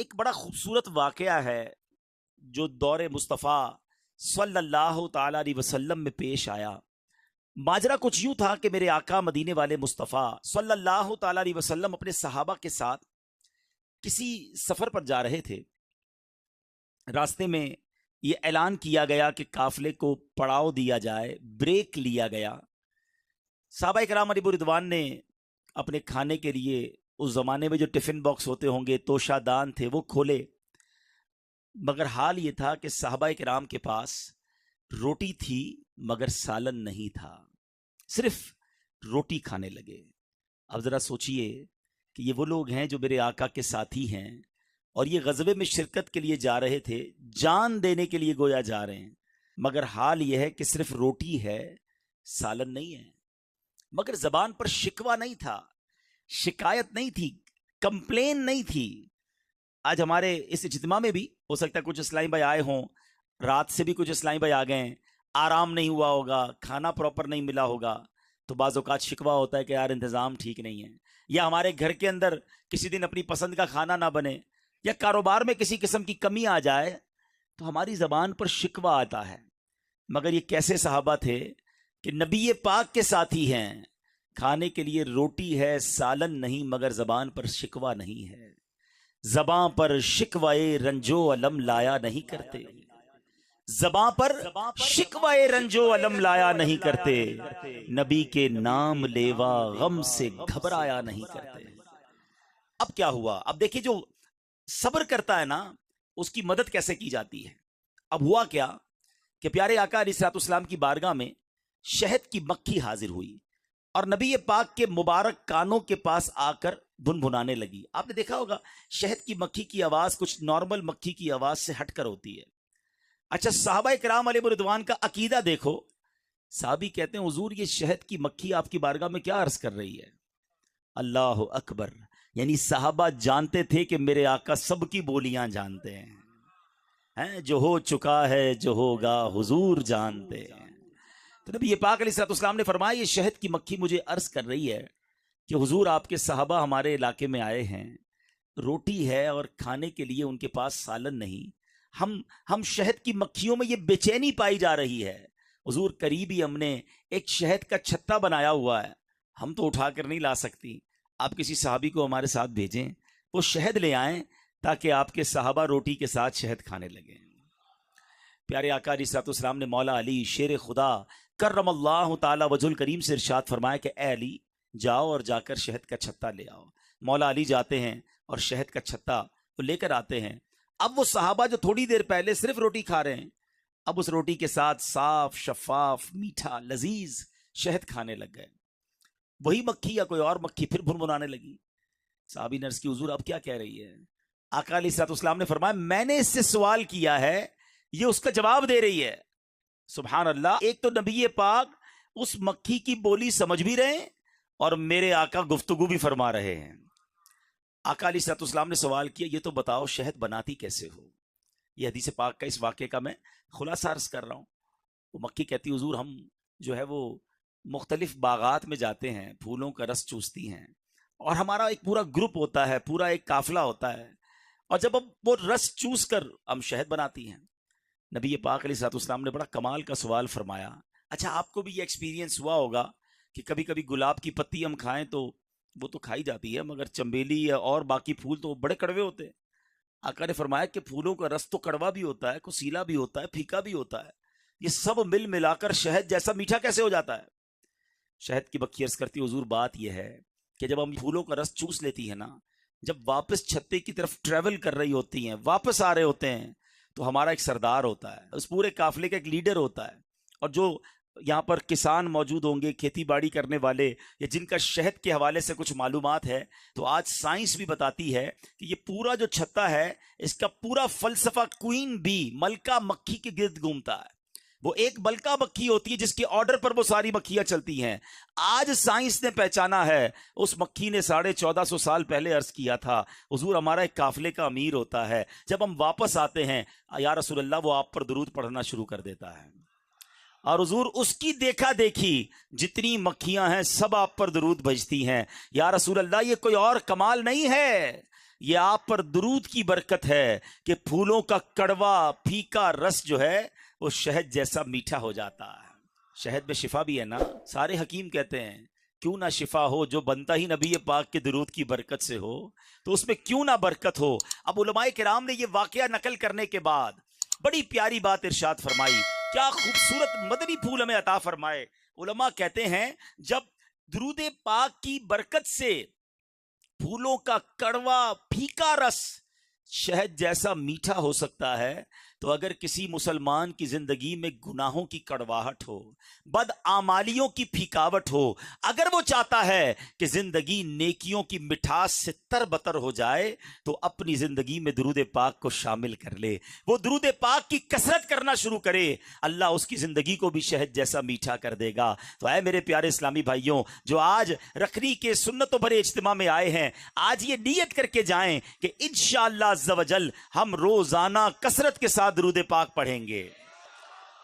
ایک بڑا خوبصورت واقعہ ہے جو دور مصطفیٰ صلی اللہ تعالی علیہ وسلم میں پیش آیا۔ ماجرا کچھ یوں تھا کہ میرے آقا مدینے والے مصطفیٰ صلی اللہ تعالی علیہ وسلم اپنے صحابہ کے ساتھ کسی سفر پر جا رہے تھے۔ راستے میں یہ اعلان کیا گیا کہ قافلے کو پڑاؤ دیا جائے، بریک لیا گیا۔ صحابہ کرام علیہ رضوان نے اپنے کھانے کے لیے اس زمانے میں جو ٹفن باکس ہوتے ہوں گے، توشہ دان تھے، وہ کھولے، مگر حال یہ تھا کہ صحابہ کرام کے پاس روٹی تھی مگر سالن نہیں تھا، صرف روٹی کھانے لگے۔ اب ذرا سوچئے کہ یہ وہ لوگ ہیں جو میرے آقا کے ساتھی ہیں اور یہ غزوے میں شرکت کے لیے جا رہے تھے، جان دینے کے لیے گویا جا رہے ہیں، مگر حال یہ ہے کہ صرف روٹی ہے، سالن نہیں ہے۔ مگر زبان پر شکوہ نہیں تھا، شکایت نہیں تھی، کمپلین نہیں تھی۔ آج ہمارے اس اجتماع میں بھی ہو سکتا ہے کچھ اسلامی بھائی آئے ہوں، رات سے بھی کچھ اسلامی بھائی آ گئے ہیں، آرام نہیں ہوا ہوگا، کھانا پراپر نہیں ملا ہوگا، تو بعض اوقات شکوہ ہوتا ہے کہ یار انتظام ٹھیک نہیں ہے، یا ہمارے گھر کے اندر کسی دن اپنی پسند کا کھانا نہ بنے، یا کاروبار میں کسی قسم کی کمی آ جائے تو ہماری زبان پر شکوہ آتا ہے۔ مگر یہ کیسے صحابہ تھے کہ نبی پاک کے ساتھی ہیں، کھانے کے لیے روٹی ہے، سالن نہیں، مگر زبان پر شکوہ نہیں ہے۔ زبان پر شکوائے رنجو علم لایا نہیں کرتے، زبان پر شکوائے رنجو علم لایا نہیں کرتے، نبی کے نام لیوا غم سے گھبرایا نہیں کرتے۔ اب کیا ہوا؟ اب دیکھیں جو صبر کرتا ہے نا، اس کی مدد کیسے کی جاتی ہے۔ اب ہوا کیا کہ پیارے آقا علیہ الصلوۃ والسلام کی بارگاہ میں شہد کی مکھی حاضر ہوئی اور نبی پاک کے مبارک کانوں کے پاس آ کر بھنبھنانے لگی۔ آپ نے دیکھا ہوگا شہد کی مکھی کی آواز کچھ نارمل مکھی کی آواز سے ہٹ کر ہوتی ہے۔ اچھا، صحابہ کرام علیہ رضوان کا عقیدہ دیکھو۔ صحابی کہتے ہیں حضور یہ شہد کی مکھی آپ کی بارگاہ میں کیا عرض کر رہی ہے؟ اللہ اکبر! یعنی صحابہ جانتے تھے کہ میرے آقا سب کی بولیاں جانتے ہیں، جو ہو چکا ہے جو ہوگا حضور جانتے ہیں۔ تو نبی پاک علیہ الصلوۃ والسلام نے فرمایا یہ شہد کی مکھی مجھے عرض کر رہی ہے کہ حضور آپ کے صحابہ ہمارے علاقے میں آئے ہیں، روٹی ہے اور کھانے کے لیے ان کے پاس سالن نہیں، ہم شہد کی مکھیوں میں یہ بے چینی پائی جا رہی ہے۔ حضور قریب ہی ہم نے ایک شہد کا چھتا بنایا ہوا ہے، ہم تو اٹھا کر نہیں لا سکتی، آپ کسی صحابی کو ہمارے ساتھ بھیجیں، وہ شہد لے آئیں تاکہ آپ کے صحابہ روٹی کے ساتھ شہد کھانے لگیں۔ پیارے آقا علیہ الصلوۃ والسلام نے مولا علی شیر خدا کرم اللہ تعالی وجہ الکریم سے ارشاد فرمایا کہ اے علی جاؤ اور جا کر شہد کا چھتا لے آؤ۔ مولا علی جاتے ہیں اور شہد کا چھتا وہ لے کر آتے ہیں۔ اب وہ صحابہ جو تھوڑی دیر پہلے صرف روٹی کھا رہے ہیں، اب اس روٹی کے ساتھ صاف شفاف میٹھا لذیذ شہد کھانے لگ گئے۔ وہی مکھی یا کوئی اور مکھی پھر بھنبھنانے لگی۔ صحابی نے عرض کی حضور اب کیا کہہ رہی ہے؟ آقا علیہ الصلوۃ والسلام نے فرمایا میں نے اس سے سوال کیا ہے، یہ اس کا جواب دے رہی ہے۔ سبحان اللہ! ایک تو نبی پاک اس مکھی کی بولی سمجھ بھی رہے ہیں اور میرے آقا گفتگو بھی فرما رہے ہیں۔ آقا علیہ الصلوۃ والسلام نے سوال کیا یہ تو بتاؤ شہد بناتی کیسے ہو؟ یہ حدیث پاک کا اس واقعے کا میں خلاصہ عرض کر رہا ہوں۔ وہ مکھی کہتی حضور ہم جو ہے وہ مختلف باغات میں جاتے ہیں، پھولوں کا رس چوستی ہیں، اور ہمارا ایک پورا گروپ ہوتا ہے، پورا ایک قافلہ ہوتا ہے، اور جب اب وہ رس چوس کر ہم شہد بناتی ہیں۔ نبی پاک علیہ الصلوۃ والسلام نے بڑا کمال کا سوال فرمایا، اچھا آپ کو بھی یہ ایکسپیرینس ہوا ہوگا کہ کبھی کبھی گلاب کی پتی ہم کھائیں تو وہ تو کھائی جاتی ہے، مگر چنبیلی یا اور باقی پھول تو بڑے کڑوے ہوتے ہیں۔ آقا نے فرمایا کہ پھولوں کا رس تو کڑوا بھی ہوتا ہے، کسیلا بھی ہوتا ہے، پھیکا بھی ہوتا ہے، یہ سب مل ملا کر شہد جیسا میٹھا کیسے ہو جاتا ہے؟ شہد کی مکھی عرض کرتی حضور بات یہ ہے کہ جب ہم پھولوں کا رس چوس لیتی ہے نا، جب واپس چھتے کی طرف ٹریول کر رہی ہوتی ہیں، واپس آ رہے ہوتے ہیں، تو ہمارا ایک سردار ہوتا ہے، اس پورے قافلے کا ایک لیڈر ہوتا ہے، اور جو یہاں پر کسان موجود ہوں گے، کھیتی باڑی کرنے والے، یا جن کا شہد کے حوالے سے کچھ معلومات ہے، تو آج سائنس بھی بتاتی ہے کہ یہ پورا جو چھتا ہے اس کا پورا فلسفہ کوئین بی، ملکہ مکھی کے گرد گھومتا ہے۔ وہ ایک ملکہ مکھی ہوتی ہے جس کے آرڈر پر وہ ساری مکھیاں چلتی ہیں۔ آج سائنس نے پہچانا ہے، اس مکھی نے 1450 سال پہلے عرض کیا تھا حضور ہمارا ایک قافلے کا امیر ہوتا ہے، جب ہم واپس آتے ہیں یا رسول اللہ وہ آپ پر درود پڑھنا شروع کر دیتا ہے، اور حضور اس کی دیکھا دیکھی جتنی مکھیاں ہیں سب آپ پر درود بھیجتی ہیں۔ یا رسول اللہ یہ کوئی اور کمال نہیں ہے، یہ آپ پر درود کی برکت ہے کہ پھولوں کا کڑوا پھیکا رس جو ہے وہ شہد جیسا میٹھا ہو جاتا ہے۔ شہد میں شفا بھی ہے نا، سارے حکیم کہتے ہیں کیوں نہ شفا ہو، جو بنتا ہی نبی پاک کے درود کی برکت سے ہو تو اس میں کیوں نہ برکت ہو۔ اب علماء کرام نے یہ واقعہ نقل کرنے کے بعد بڑی پیاری بات ارشاد فرمائی، کیا خوبصورت مدنی پھول ہمیں عطا فرمائے۔ علماء کہتے ہیں جب درود پاک کی برکت سے پھولوں کا کڑوا پھیکا رس شہد جیسا میٹھا ہو سکتا ہے، تو اگر کسی مسلمان کی زندگی میں گناہوں کی کڑواہٹ ہو، بدعمالیوں کی پھیکاوٹ ہو، اگر وہ چاہتا ہے کہ زندگی نیکیوں کی مٹھاس سے تر بتر ہو جائے تو اپنی زندگی میں درود پاک کو شامل کر لے، وہ درود پاک کی کثرت کرنا شروع کرے، اللہ اس کی زندگی کو بھی شہد جیسا میٹھا کر دے گا۔ تو اے میرے پیارے اسلامی بھائیوں، جو آج رکھنی کے سنتوں بھرے اجتماع میں آئے ہیں، آج یہ نیت کر کے جائیں کہ انشاءاللہ عز و جل ہم روزانہ کثرت کے ساتھ درود پاک پڑھیں گے۔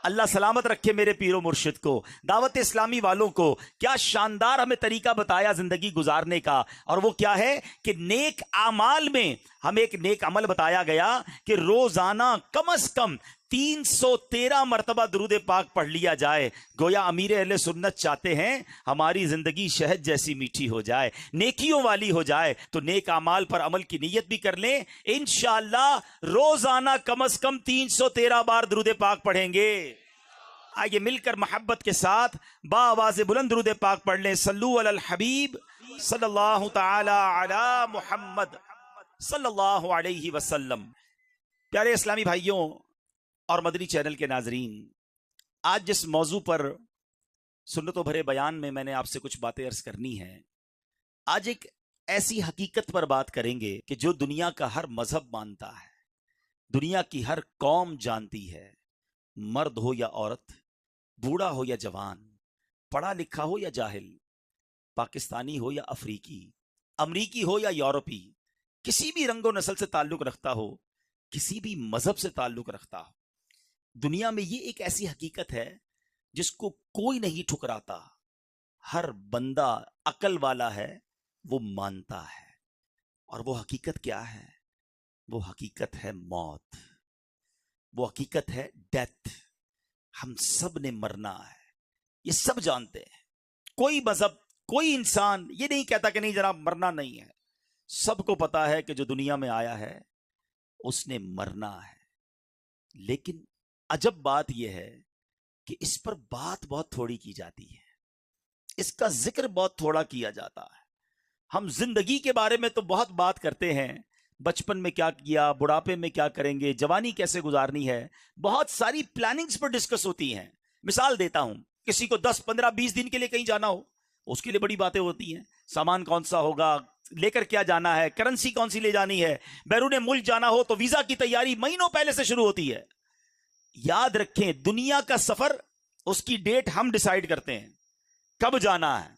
اللہ سلامت رکھے میرے پیر و مرشد کو، دعوت اسلامی والوں کو۔ کیا شاندار ہمیں طریقہ بتایا زندگی گزارنے کا، اور وہ کیا ہے کہ نیک اعمال میں ہمیں ایک نیک عمل بتایا گیا کہ روزانہ کم از کم 313 مرتبہ درود پاک پڑھ لیا جائے۔ گویا امیر اہل سنت چاہتے ہیں ہماری زندگی شہد جیسی میٹھی ہو جائے، نیکیوں والی ہو جائے، تو نیک اعمال پر عمل کی نیت بھی کر لیں، انشاءاللہ روزانہ کم از کم 313 بار درود پاک پڑھیں گے۔ آئیے مل کر محبت کے ساتھ بآواز بلند درود پاک پڑھ لیں۔ صلو علی الحبیب صلی اللہ تعالی علی محمد صلی اللہ علیہ وسلم۔ پیارے اسلامی بھائیوں اور مدنی چینل کے ناظرین، آج جس موضوع پر سنتوں بھرے بیان میں نے آپ سے کچھ باتیں عرض کرنی ہے، آج ایک ایسی حقیقت پر بات کریں گے کہ جو دنیا کا ہر مذہب مانتا ہے، دنیا کی ہر قوم جانتی ہے، مرد ہو یا عورت، بوڑھا ہو یا جوان، پڑھا لکھا ہو یا جاہل، پاکستانی ہو یا افریقی، امریکی ہو یا یورپی، کسی بھی رنگ و نسل سے تعلق رکھتا ہو، کسی بھی مذہب سے تعلق رکھتا ہو، دنیا میں یہ ایک ایسی حقیقت ہے جس کو کوئی نہیں ٹھکراتا، ہر بندہ عقل والا ہے وہ مانتا ہے۔ اور وہ حقیقت کیا ہے؟ وہ حقیقت ہے موت، وہ حقیقت ہے ڈیتھ۔ ہم سب نے مرنا ہے، یہ سب جانتے ہیں۔ کوئی مذہب، کوئی انسان یہ نہیں کہتا کہ نہیں جناب مرنا نہیں ہے، سب کو پتا ہے کہ جو دنیا میں آیا ہے اس نے مرنا ہے۔ لیکن عجب بات یہ ہے کہ اس پر بات بہت تھوڑی کی جاتی ہے، اس کا ذکر بہت تھوڑا کیا جاتا ہے۔ ہم زندگی کے بارے میں تو بہت بات کرتے ہیں، بچپن میں کیا کیا، بڑھاپے میں کیا کریں گے، جوانی کیسے گزارنی ہے، بہت ساری پلاننگز پر ڈسکس ہوتی ہیں۔ مثال دیتا ہوں، کسی کو 10 15 20 دن کے لیے کہیں جانا ہو، اس کے لیے بڑی باتیں ہوتی ہیں، سامان کون سا ہوگا، لے کر کیا جانا ہے، کرنسی کون سی لے جانی ہے، بیرون ملک جانا ہو تو ویزا کی تیاری مہینوں پہلے سے شروع ہوتی ہے۔ یاد رکھیں دنیا کا سفر اس کی ڈیٹ ہم ڈیسائیڈ کرتے ہیں، کب جانا ہے،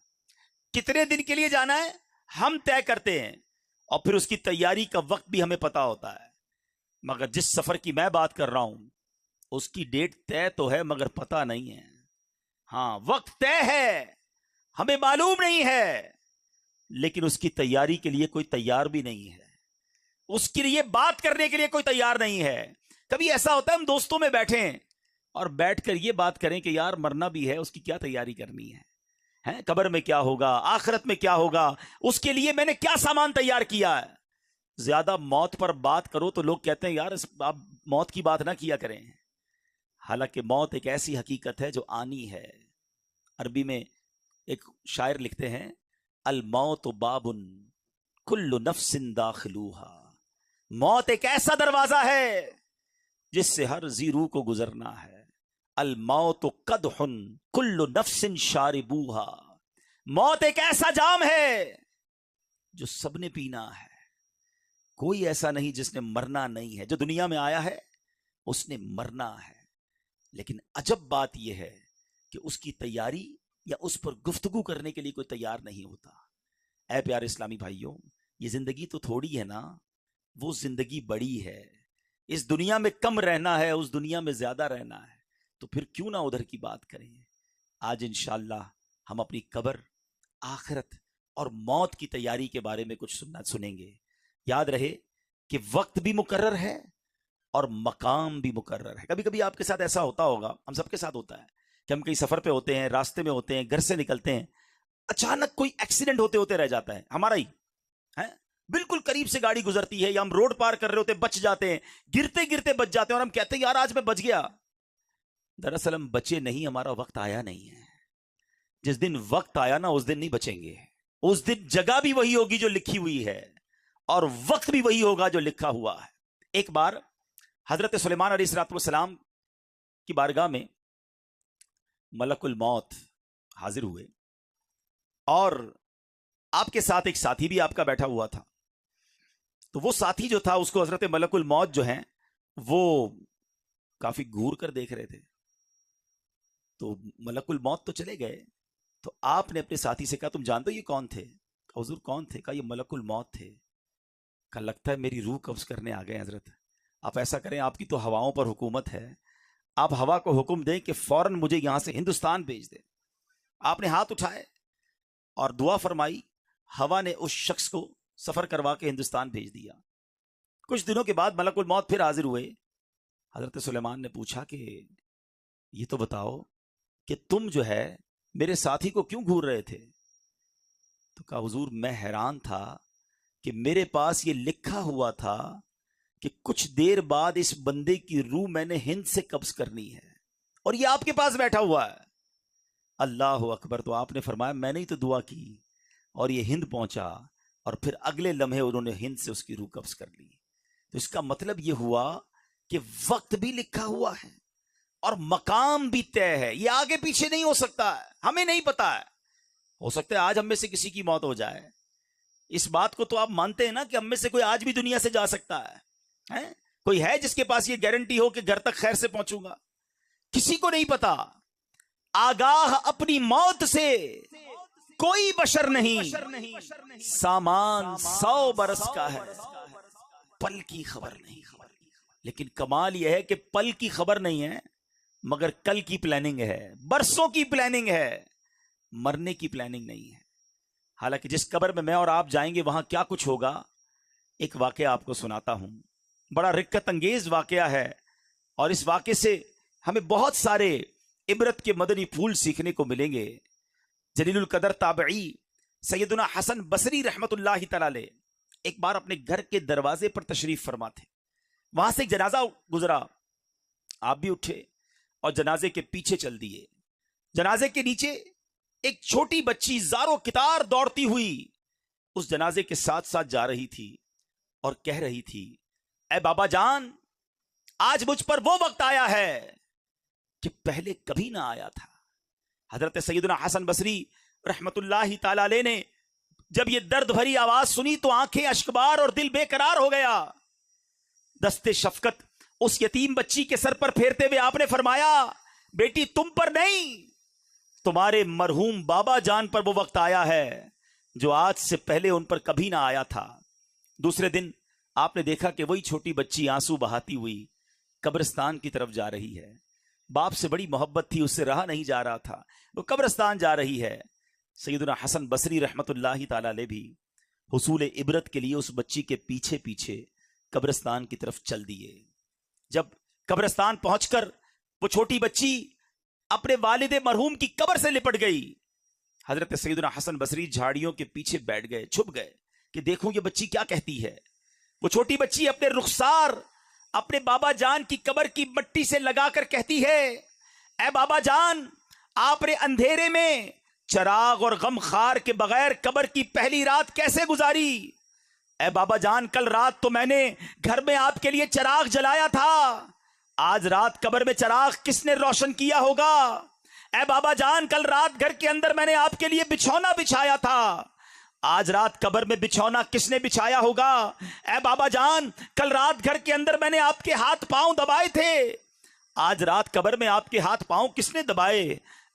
کتنے دن کے لیے جانا ہے ہم طے کرتے ہیں، اور پھر اس کی تیاری کا وقت بھی ہمیں پتا ہوتا ہے۔ مگر جس سفر کی میں بات کر رہا ہوں اس کی ڈیٹ طے تو ہے مگر پتا نہیں ہے، ہاں وقت طے ہے ہمیں معلوم نہیں ہے، لیکن اس کی تیاری کے لیے کوئی تیار بھی نہیں ہے، اس کے لیے بات کرنے کے لیے کوئی تیار نہیں ہے۔ کبھی ایسا ہوتا ہے ہم دوستوں میں بیٹھیں اور بیٹھ کر یہ بات کریں کہ یار مرنا بھی ہے، اس کی کیا تیاری کرنی ہے، قبر میں کیا ہوگا، آخرت میں کیا ہوگا، اس کے لیے میں نے کیا سامان تیار کیا ہے۔ زیادہ موت پر بات کرو تو لوگ کہتے ہیں یار آپ موت کی بات نہ کیا کریں، حالانکہ موت ایک ایسی حقیقت ہے جو آنی ہے۔ عربی میں ایک شاعر لکھتے ہیں، الموت باب کل نفس داخلوہا، موت ایک ایسا دروازہ ہے جس سے ہر ذی روح کو گزرنا ہے۔ الموت قدح کل نفس شاربوہا، موت ایک ایسا جام ہے جو سب نے پینا ہے، کوئی ایسا نہیں جس نے مرنا نہیں ہے۔ جو دنیا میں آیا ہے اس نے مرنا ہے، لیکن عجب بات یہ ہے کہ اس کی تیاری یا اس پر گفتگو کرنے کے لیے کوئی تیار نہیں ہوتا۔ اے پیارے اسلامی بھائیوں، یہ زندگی تو تھوڑی ہے نا، وہ زندگی بڑی ہے۔ اس دنیا میں کم رہنا ہے، اس دنیا میں زیادہ رہنا ہے، تو پھر کیوں نہ ادھر کی بات کریں۔ آج انشاءاللہ ہم اپنی قبر، آخرت اور موت کی تیاری کے بارے میں کچھ سنیں گے۔ یاد رہے کہ وقت بھی مقرر ہے اور مقام بھی مقرر ہے. کبھی کبھی آپ کے ساتھ ایسا ہوتا ہوگا, ہم سب کے ساتھ ہوتا ہے کہ ہم کہیں سفر پہ ہوتے ہیں, راستے میں ہوتے ہیں, گھر سے نکلتے ہیں, اچانک کوئی ایکسیڈنٹ ہوتے ہوتے رہ جاتا ہے ہمارا ہی ہے, بالکل قریب سے گاڑی گزرتی ہے یا ہم روڈ پار کر رہے ہوتے بچ جاتے ہیں, گرتے گرتے بچ جاتے ہیں اور ہم کہتے ہیں یار آج میں بچ گیا. دراصل ہم بچے نہیں, ہمارا وقت آیا نہیں ہے. جس دن وقت آیا نا اس دن نہیں بچیں گے. اس دن جگہ بھی وہی ہوگی جو لکھی ہوئی ہے اور وقت بھی وہی ہوگا جو لکھا ہوا ہے. ایک بار حضرت سلیمان علیہ الصلوۃ والسلام کی بارگاہ میں ملک الموت حاضر ہوئے اور آپ کے ساتھ ایک ساتھی بھی آپ کا بیٹھا ہوا تھا. تو وہ ساتھی جو تھا اس کو حضرت ملک الموت جو ہیں وہ کافی گھور کر دیکھ رہے تھے. تو ملک الموت تو چلے گئے, تو آپ نے اپنے ساتھی سے کہا تم جانتے ہو یہ کون تھے؟ کہا حضور کون تھے؟ کہا یہ ملک الموت تھے. کہا لگتا ہے میری روح قبض کرنے آ گئے حضرت. آپ ایسا کریں, آپ کی تو ہواؤں پر حکومت ہے, آپ ہوا کو حکم دیں کہ فوراً مجھے یہاں سے ہندوستان بھیج دیں. آپ نے ہاتھ اٹھائے اور دعا فرمائی, ہوا نے اس شخص کو سفر کروا کے ہندوستان بھیج دیا. کچھ دنوں کے بعد ملک الموت پھر حاضر ہوئے. حضرت سلیمان نے پوچھا کہ یہ تو بتاؤ کہ تم جو ہے میرے ساتھی کو کیوں گھور رہے تھے؟ تو کہا حضور میں حیران تھا کہ میرے پاس یہ لکھا ہوا تھا کہ کچھ دیر بعد اس بندے کی روح میں نے ہند سے قبض کرنی ہے اور یہ آپ کے پاس بیٹھا ہوا ہے. اللہ اکبر. تو آپ نے فرمایا میں نے ہی تو دعا کی اور یہ ہند پہنچا اور پھر اگلے لمحے انہوں نے ہند سے اس کی روح قبض کر لی. تو اس کا مطلب یہ ہوا کہ وقت بھی لکھا ہوا ہے اور مقام بھی طے ہے. یہ آگے پیچھے نہیں ہو سکتا ہے, ہمیں نہیں پتا ہے. ہو سکتا ہے آج ہم میں سے کسی کی موت ہو جائے. اس بات کو تو آپ مانتے ہیں نا کہ ہم میں سے کوئی آج بھی دنیا سے جا سکتا ہے. کوئی ہے جس کے پاس یہ گارنٹی ہو کہ گھر تک خیر سے پہنچوں گا؟ کسی کو نہیں پتا. آگاہ اپنی موت سے کوئی بشر نہیں, سامان 100 برس کا ہے, پل کی خبر نہیں. لیکن کمال یہ ہے کہ پل کی خبر نہیں ہے مگر کل کی پلاننگ ہے, برسوں کی پلاننگ ہے, مرنے کی پلاننگ نہیں ہے. حالانکہ جس قبر میں اور آپ جائیں گے وہاں کیا کچھ ہوگا, ایک واقعہ آپ کو سناتا ہوں. بڑا رکت انگیز واقعہ ہے اور اس واقعے سے ہمیں بہت سارے عبرت کے مدنی پھول سیکھنے کو ملیں گے. جلیل القدر تابعی سیدنا حسن بصری رحمت اللہ تعالی علیہ ایک بار اپنے گھر کے دروازے پر تشریف فرما تھے. وہاں سے ایک جنازہ گزرا, آپ بھی اٹھے اور جنازے کے پیچھے چل دیے. جنازے کے نیچے ایک چھوٹی بچی زارو کتار دوڑتی ہوئی اس جنازے کے ساتھ ساتھ جا رہی تھی اور کہہ رہی تھی اے بابا جان, آج مجھ پر وہ وقت آیا ہے کہ پہلے کبھی نہ آیا تھا. حضرت سیدنا حسن بصری رحمت اللہ تعالی علیہ نے جب یہ درد بھری آواز سنی تو آنکھیں اشکبار اور دل بے قرار ہو گیا. دستے شفقت اس یتیم بچی کے سر پر پھیرتے ہوئے آپ نے فرمایا بیٹی تم پر نہیں, تمہارے مرحوم بابا جان پر وہ وقت آیا ہے جو آج سے پہلے ان پر کبھی نہ آیا تھا. دوسرے دن آپ نے دیکھا کہ وہی چھوٹی بچی آنسو بہاتی ہوئی قبرستان کی طرف جا رہی ہے. باپ سے بڑی محبت تھی, اس سے رہا نہیں جا رہا تھا, وہ قبرستان جا رہی ہے. سیدنا حسن بصری رحمت اللہ تعالی علیہ بھی حصول عبرت کے لیے اس بچی کے پیچھے پیچھے قبرستان کی طرف چل دیے. جب قبرستان پہنچ کر وہ چھوٹی بچی اپنے والد مرحوم کی قبر سے لپٹ گئی, حضرت سیدنا حسن بصری جھاڑیوں کے پیچھے بیٹھ گئے, چھپ گئے کہ دیکھوں یہ بچی کیا کہتی ہے. وہ چھوٹی بچی اپنے رخسار اپنے بابا جان کی قبر کی مٹی سے لگا کر کہتی ہے اے بابا جان, آپ نے اندھیرے میں چراغ اور غم خار کے بغیر قبر کی پہلی رات کیسے گزاری؟ اے بابا جان, کل رات تو میں نے گھر میں آپ کے لیے چراغ جلایا تھا, آج رات قبر میں چراغ کس نے روشن کیا ہوگا؟ اے بابا جان, کل رات گھر کے اندر میں نے آپ کے لیے بچھونا بچھایا تھا, آج رات قبر میں بچھونا کس نے بچھایا ہوگا؟ اے بابا جان, کل رات گھر کے اندر میں نے آپ کے ہاتھ پاؤں دبائے تھے, آج رات قبر میں آپ کے ہاتھ پاؤں کس نے دبائے؟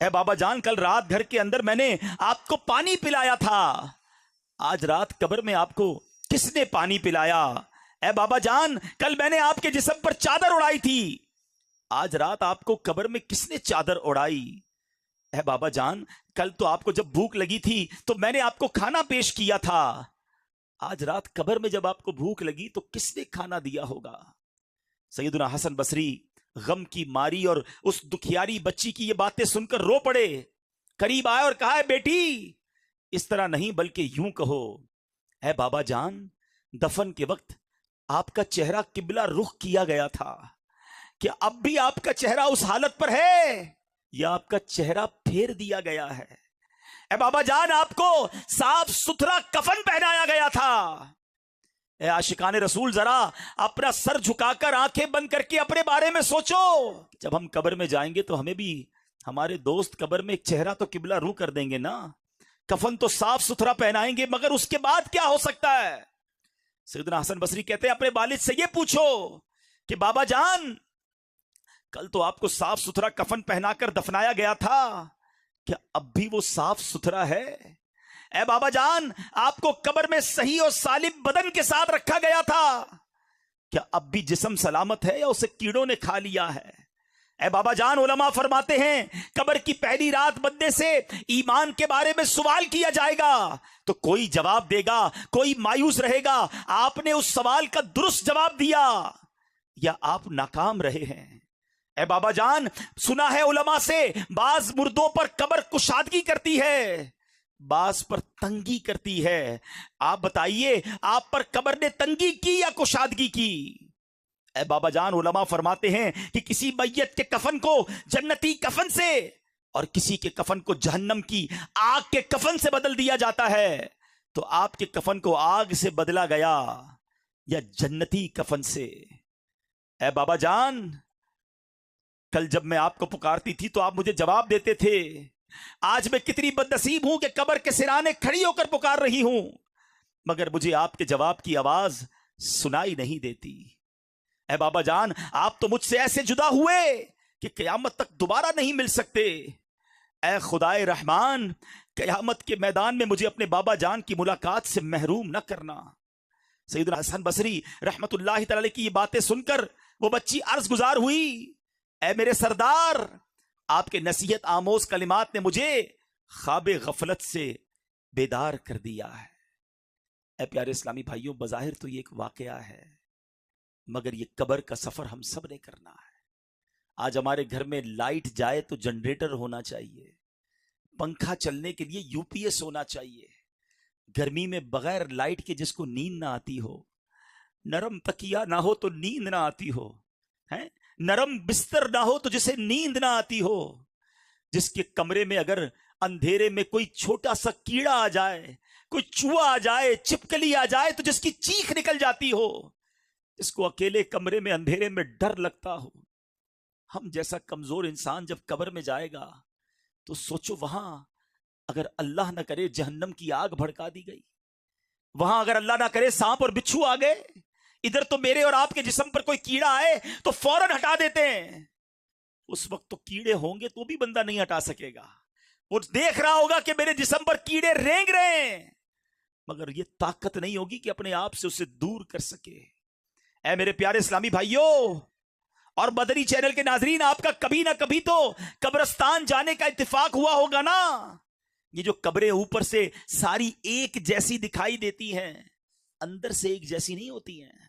اے بابا جان, کل رات گھر کے اندر میں نے آپ کو پانی پلایا تھا, آج رات قبر میں آپ کو کس نے پانی پلایا؟ اے بابا جان, کل میں نے آپ کے جسم پر چادر اڑائی تھی, آج رات آپ کو قبر میں کس نے چادر اڑائی؟ اے بابا جان, کل تو آپ کو جب بھوک لگی تھی تو میں نے آپ کو کھانا پیش کیا تھا, آج رات قبر میں جب آپ کو بھوک لگی تو کس نے کھانا دیا ہوگا؟ سیدنا حسن بصری غم کی ماری اور اس دکھیاری بچی کی یہ باتیں سن کر رو پڑے، قریب آئے اور کہا، بیٹی اس طرح نہیں بلکہ یوں کہو، اے بابا جان، دفن کے وقت آپ کا چہرہ قبلہ رخ کیا گیا تھا، کیا اب بھی آپ کا چہرہ اس حالت پر ہے یا آپ کا چہرہ پھیر دیا گیا ہے؟ اے بابا جان، آپ کو صاف ستھرا کفن پہنایا گیا تھا۔ اے عاشقان رسول، ذرا اپنا سر جھکا کر آنکھیں بند کر کے اپنے بارے میں سوچو، جب ہم قبر میں جائیں گے تو ہمیں بھی ہمارے دوست قبر میں ایک چہرہ تو قبلہ رو کر دیں گے نا، کفن تو صاف ستھرا پہنائیں گے، مگر اس کے بعد کیا ہو سکتا ہے؟ سیدنا حسن بصری کہتے ہیں اپنے والد سے یہ پوچھو کہ بابا جان، کل تو آپ کو صاف ستھرا کفن پہنا کر دفنایا گیا تھا، کیا اب بھی وہ صاف ستھرا ہے؟ اے بابا جان، آپ کو قبر میں صحیح اور سالم بدن کے ساتھ رکھا گیا تھا، کیا اب بھی جسم سلامت ہے یا اسے کیڑوں نے کھا لیا ہے؟ اے بابا جان، علماء فرماتے ہیں قبر کی پہلی رات بندے سے ایمان کے بارے میں سوال کیا جائے گا تو کوئی جواب دے گا، کوئی مایوس رہے گا، آپ نے اس سوال کا درست جواب دیا یا آپ ناکام رہے ہیں۔ اے بابا جان، سنا ہے علماء سے بعض مردوں پر قبر کشادگی کرتی ہے، بعض پر تنگی کرتی ہے، آپ بتائیے آپ پر قبر نے تنگی کی یا کشادگی کی؟ اے بابا جان، علماء فرماتے ہیں کہ کسی میت کے کفن کو جنتی کفن سے اور کسی کے کفن کو جہنم کی آگ کے کفن سے بدل دیا جاتا ہے، تو آپ کے کفن کو آگ سے بدلا گیا یا جنتی کفن سے؟ اے بابا جان، کل جب میں آپ کو پکارتی تھی تو آپ مجھے جواب دیتے تھے، آج میں کتنی بدنصیب ہوں کہ قبر کے سرانے کھڑی ہو کر پکار رہی ہوں، مگر مجھے آپ کے جواب کی آواز سنائی نہیں دیتی۔ اے بابا جان، آپ تو مجھ سے ایسے جدا ہوئے کہ قیامت تک دوبارہ نہیں مل سکتے۔ اے خدائے رحمان، قیامت کے میدان میں مجھے اپنے بابا جان کی ملاقات سے محروم نہ کرنا۔ سیدنا حسن بصری رحمت اللہ تعالی کی یہ باتیں سن کر وہ بچی عرض گزار ہوئی، اے میرے سردار، آپ کے نصیحت آموز کلمات نے مجھے خواب غفلت سے بیدار کر دیا ہے۔ اے پیارے اسلامی بھائیوں، بظاہر تو یہ ایک واقعہ ہے، مگر یہ قبر کا سفر ہم سب نے کرنا ہے۔ آج ہمارے گھر میں لائٹ جائے تو جنریٹر ہونا چاہیے، پنکھا چلنے کے لیے یو پی ایس ہونا چاہیے، گرمی میں بغیر لائٹ کے جس کو نیند نہ آتی ہو، نرم تکیہ نہ ہو تو نیند نہ آتی ہو، نرم بستر نہ ہو تو جسے نیند نہ آتی ہو، جس کے کمرے میں اگر اندھیرے میں کوئی چھوٹا سا کیڑا آ جائے، کوئی چوہا آ جائے، چھپکلی آ جائے تو جس کی چیخ نکل جاتی ہو، جس کو اکیلے کمرے میں اندھیرے میں ڈر لگتا ہو، ہم جیسا کمزور انسان جب قبر میں جائے گا تو سوچو، وہاں اگر اللہ نہ کرے جہنم کی آگ بھڑکا دی گئی، وہاں اگر اللہ نہ کرے سانپ اور بچھو آ گئے، ادھر تو میرے اور آپ کے جسم پر کوئی کیڑا آئے تو فوراً ہٹا دیتے ہیں، اس وقت تو کیڑے ہوں گے تو بھی بندہ نہیں ہٹا سکے گا، وہ دیکھ رہا ہوگا کہ میرے جسم پر کیڑے رینگ رہے ہیں، مگر یہ طاقت نہیں ہوگی کہ اپنے آپ سے اسے دور کر سکے۔ اے میرے پیارے اسلامی بھائیوں اور مدنی چینل کے ناظرین، آپ کا کبھی نہ کبھی تو قبرستان جانے کا اتفاق ہوا ہوگا نا۔ یہ جو قبریں اوپر سے ساری ایک جیسی دکھائی دیتی ہیں، اندر سے ایک جیسی نہیں ہوتی ہیں۔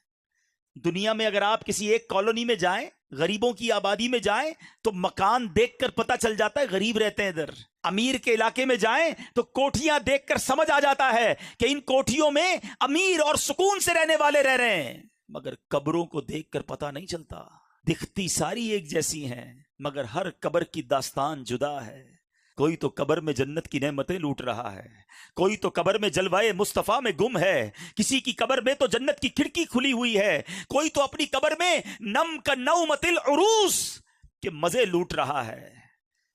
دنیا میں اگر آپ کسی ایک کالونی میں جائیں، غریبوں کی آبادی میں جائیں تو مکان دیکھ کر پتہ چل جاتا ہے غریب رہتے ہیں ادھر۔ امیر کے علاقے میں جائیں تو کوٹھیاں دیکھ کر سمجھ آ جاتا ہے کہ ان کوٹھیوں میں امیر اور سکون سے رہنے والے رہ رہے ہیں، مگر قبروں کو دیکھ کر پتہ نہیں چلتا، دکھتی ساری ایک جیسی ہیں مگر ہر قبر کی داستان جدا ہے۔ کوئی تو قبر میں جنت کی نعمتیں لوٹ رہا ہے، کوئی تو قبر میں جلوائے مصطفیٰ میں گم ہے، کسی کی قبر میں تو جنت کی کھڑکی کھلی ہوئی ہے، کوئی تو اپنی قبر میں نم کا نومت العروس کے مزے لوٹ رہا ہے،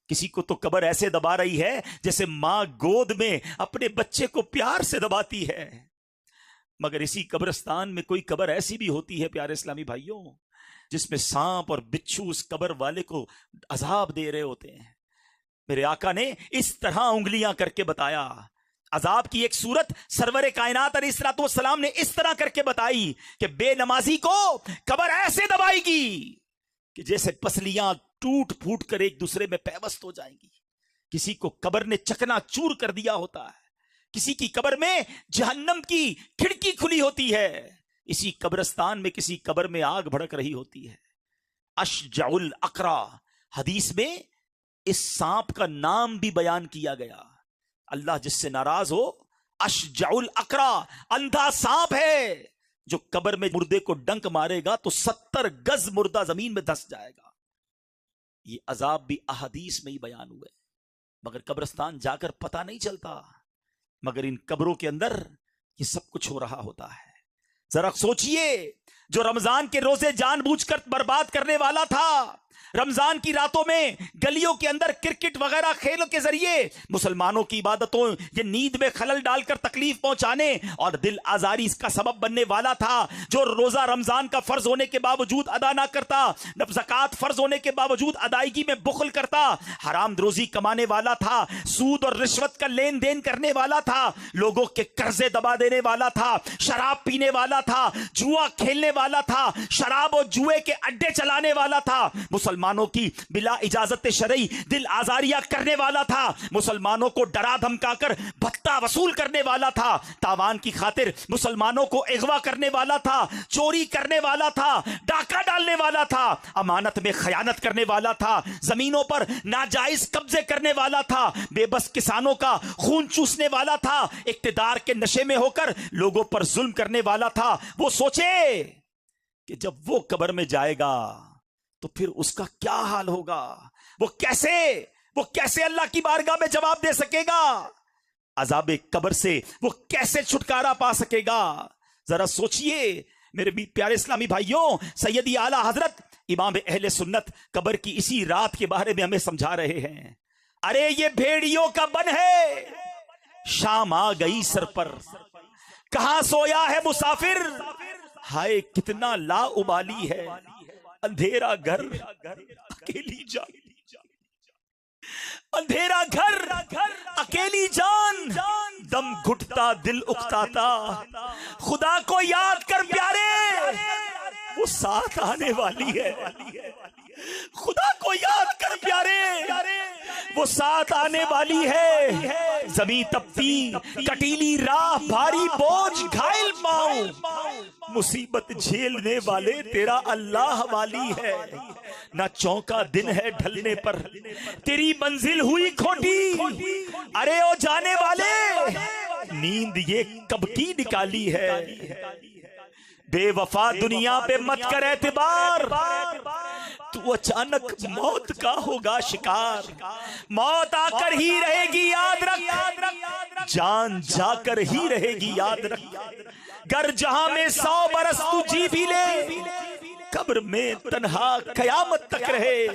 کسی کو تو قبر ایسے دبا رہی ہے جیسے ماں گود میں اپنے بچے کو پیار سے دباتی ہے۔ مگر اسی قبرستان میں کوئی قبر ایسی بھی ہوتی ہے پیارے اسلامی بھائیوں، جس میں سانپ اور بچھو اس قبر والے کو عذاب دے رہے ہوتے ہیں۔ میرے آقا نے اس طرح انگلیاں کر کے بتایا، عذاب کی ایک صورت سرور کائنات علیہ الصلوۃ والسلام نے اس طرح کر کے بتائی کہ بے نمازی کو قبر ایسے دبائے گی کہ جیسے پسلیاں ٹوٹ پھوٹ کر ایک دوسرے میں پیوست ہو جائیں گی، کسی کو قبر نے چکنا چور کر دیا ہوتا ہے، کسی کی قبر میں جہنم کی کھڑکی کھلی ہوتی ہے، اسی قبرستان میں کسی قبر میں آگ بھڑک رہی ہوتی ہے۔ اشجع الاقرا، حدیث میں اس سانپ کا نام بھی بیان کیا گیا۔ اللہ جس سے ناراض ہو، اشجع الاقرا، اندھا سانپ ہے جو قبر میں مردے کو ڈنک مارے گا تو 70 گز مردہ زمین میں دھس جائے گا۔ یہ عذاب بھی احادیث میں ہی بیان ہوئے، مگر قبرستان جا کر پتہ نہیں چلتا، مگر ان قبروں کے اندر یہ سب کچھ ہو رہا ہوتا ہے۔ ذرا سوچئے، جو رمضان کے روزے جان بوجھ کر برباد کرنے والا تھا، رمضان کی راتوں میں گلیوں کے اندر کرکٹ وغیرہ کھیلوں کے ذریعے مسلمانوں کی عبادتوں یہ نیند میں خلل ڈال کر تکلیف پہنچانے اور دل آزاری اس کا سبب بننے والا تھا، جو روزہ رمضان کا فرض ہونے کے باوجود ادا نہ کرتا، زکوٰۃ فرض ہونے کے باوجود ادائیگی میں بخل کرتا، حرام روزی کمانے والا تھا، سود اور رشوت کا لین دین کرنے والا تھا، لوگوں کے قرضے دبا دینے والا تھا، شراب پینے والا تھا، جوا کھیلنے والا تھا، شراب اور جوئے کے اڈے چلانے والا تھا، مسلمانوں کی بلا اجازت شرعی دل آزاریاں کرنے والا تھا، مسلمانوں کو ڈرا دھمکا کر بھتہ وصول کرنے والا تھا، تاوان کی خاطر مسلمانوں کو اغوا کرنے والا تھا، چوری کرنے والا تھا، ڈاکہ ڈالنے والا تھا، امانت میں خیانت کرنے والا تھا، زمینوں پر ناجائز قبضے کرنے والا تھا، بے بس کسانوں کا خون چوسنے والا تھا، اقتدار کے نشے میں ہو کر لوگوں پر ظلم کرنے والا تھا۔ وہ سوچے کہ جب وہ قبر میں جائے گا تو پھر اس کا کیا حال ہوگا، وہ کیسے اللہ کی بارگاہ میں جواب دے سکے گا، عذاب قبر سے وہ کیسے چھٹکارا پا سکے گا۔ ذرا سوچئے میرے پیارے اسلامی بھائیوں، سیدی اعلیٰ حضرت امام اہل سنت قبر کی اسی رات کے بارے میں ہمیں سمجھا رہے ہیں۔ ارے یہ بھیڑیوں کا بن ہے، شام آ گئی سر پر، کہاں سویا ہے مسافر، ہائے کتنا لا ابالی ہے، اندھیرا گھر اکیلی جان، اندھیرا گھر اکیلی جان، دم گھٹتا دل اکتاتا، خدا کو یاد کر پیارے، وہ ساتھ آنے والی ہے، خدا کو یاد کر پیارے، وہ ساتھ آنے والی ہے، زمین تپتی کٹیلی راہ بھاری بوجھ گھائل پاؤں، مصیبت جھیلنے والے تیرا اللہ والی ہے، نہ چونکا دن ہے ڈھلنے پر تیری منزل ہوئی کھوٹی، ارے او جانے والے نیند یہ کب کی نکالی ہے، بے وفا دنیا پہ مت کر اعتبار، تو اچانک موت کا ہوگا شکار، موت آ کر ہی رہے گی یاد رکھ، جان جا کر ہی رہے گی یاد رکھ، گر جہاں میں 100 برس تو جی بھی لے، قبر میں تنہا قیامت تک رہے،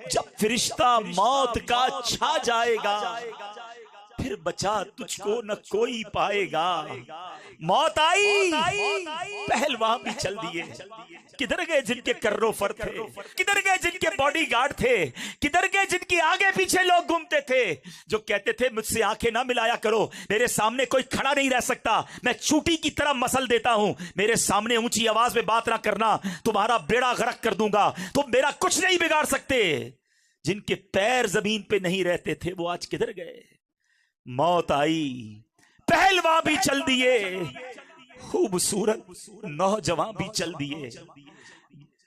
جب فرشتہ موت کا چھا جائے گا، پھر بچا تجھ کو نہ کوئی پائے گا، موت آئی پہلوان بھی چل دیے، کدھر گئے جن کے کرو فر تھے، کدھر گئے جن کے باڈی گارڈ تھے، کدھر گئے جن کی آگے پیچھے لوگ گھومتے تھے، جو کہتے تھے مجھ سے آنکھیں نہ ملایا کرو، میرے سامنے کوئی کھڑا نہیں رہ سکتا، میں چوٹی کی طرح مسل دیتا ہوں، میرے سامنے اونچی آواز میں بات نہ کرنا، تمہارا بیڑا غرق کر دوں گا، تم میرا کچھ نہیں بگاڑ سکتے، جن کے پیر زمین پہ نہیں رہتے تھے وہ آج کدھر گئے، موت آئی پہلوان بھی چل دیے، خوبصورت نوجوان بھی چل دیے،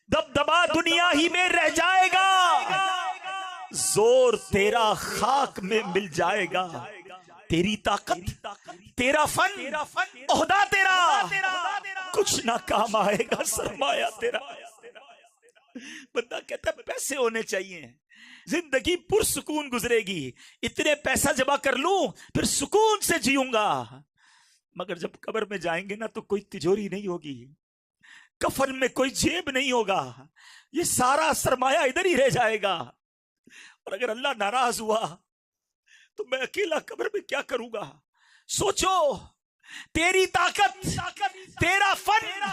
دبدبا دنیا ہی میں رہ جائے گا، زور تیرا خاک میں مل جائے گا، تیری طاقت تیرا فن عہدہ تیرا کچھ نہ کام آئے گا، سرمایہ تیرا۔ بندہ کہتا ہے پیسے ہونے چاہیے، زندگی پرسکون گزرے گی، اتنے پیسہ جمع کر لوں پھر سکون سے جیوں گا، مگر جب قبر میں جائیں گے نا تو کوئی تجوری نہیں ہوگی، کفن میں کوئی جیب نہیں ہوگا، یہ سارا سرمایہ ادھر ہی رہ جائے گا، اور اگر اللہ ناراض ہوا تو میں اکیلا قبر میں کیا کروں گا۔ سوچو، تیری طاقت تیرا فن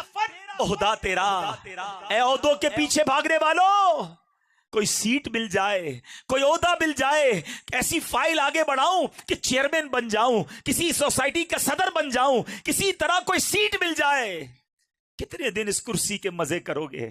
عہدہ تیرا، اے عہدوں کے پیچھے بھاگنے والوں، کوئی سیٹ مل جائے، کوئی عہدہ مل جائے، ایسی فائل آگے بڑھاؤں کہ چیئرمین بن جاؤں، کسی سوسائٹی کا صدر بن جاؤں، کسی طرح کوئی سیٹ مل جائے، کتنے دن اس کرسی کے مزے کرو گے،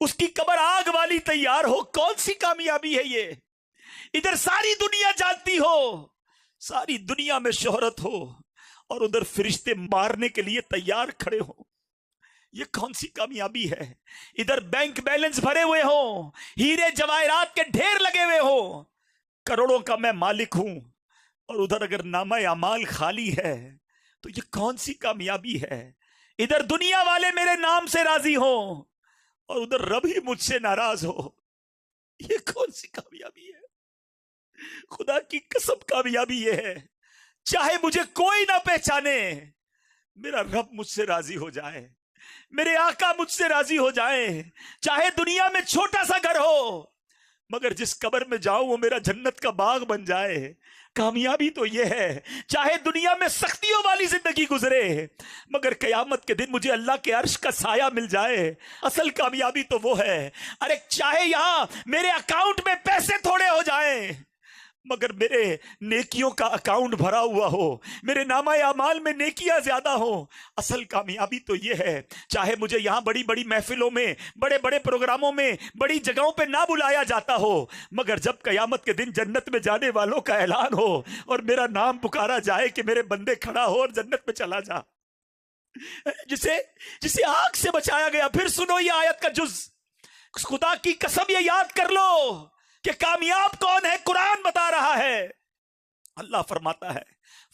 اس کی قبر آگ والی تیار ہو، کون سی کامیابی ہے یہ؟ ادھر ساری دنیا جانتی ہو، ساری دنیا میں شہرت ہو، اور ادھر فرشتے مارنے کے لیے تیار کھڑے ہو، یہ کون سی کامیابی ہے؟ ادھر بینک بیلنس بھرے ہوئے ہوں، ہیرے جواہرات کے ڈھیر لگے ہوئے ہوں، کروڑوں کا میں مالک ہوں، اور ادھر اگر نامہ اعمال خالی ہے تو یہ کون سی کامیابی ہے؟ ادھر دنیا والے میرے نام سے راضی ہوں اور ادھر رب ہی مجھ سے ناراض ہو، یہ کون سی کامیابی ہے؟ خدا کی قسم کامیابی یہ ہے، چاہے مجھے کوئی نہ پہچانے، میرا رب مجھ سے راضی ہو جائے، میرے آقا مجھ سے راضی ہو جائیں، چاہے دنیا میں چھوٹا سا گھر ہو مگر جس قبر میں جاؤں وہ میرا جنت کا باغ بن جائے۔ کامیابی تو یہ ہے، چاہے دنیا میں سختیوں والی زندگی گزرے مگر قیامت کے دن مجھے اللہ کے عرش کا سایہ مل جائے۔ اصل کامیابی تو وہ ہے، ارے چاہے یہاں میرے اکاؤنٹ میں پیسے تھوڑے ہو جائیں مگر میرے نیکیوں کا اکاؤنٹ بھرا ہوا ہو، میرے نامہ اعمال میں نیکیاں زیادہ ہوں۔ اصل کامیابی تو یہ ہے، چاہے مجھے یہاں بڑی بڑی محفلوں میں، بڑے بڑے پروگراموں میں، بڑی جگہوں پہ نہ بلایا جاتا ہو مگر جب قیامت کے دن جنت میں جانے والوں کا اعلان ہو اور میرا نام پکارا جائے کہ میرے بندے کھڑا ہو اور جنت میں چلا جا، جسے آگ سے بچایا گیا۔ پھر سنو یہ آیت کا جز، خدا کی قسم یہ یاد کر لو کہ کامیاب کون ہے۔ قرآن بتا رہا ہے، اللہ فرماتا ہے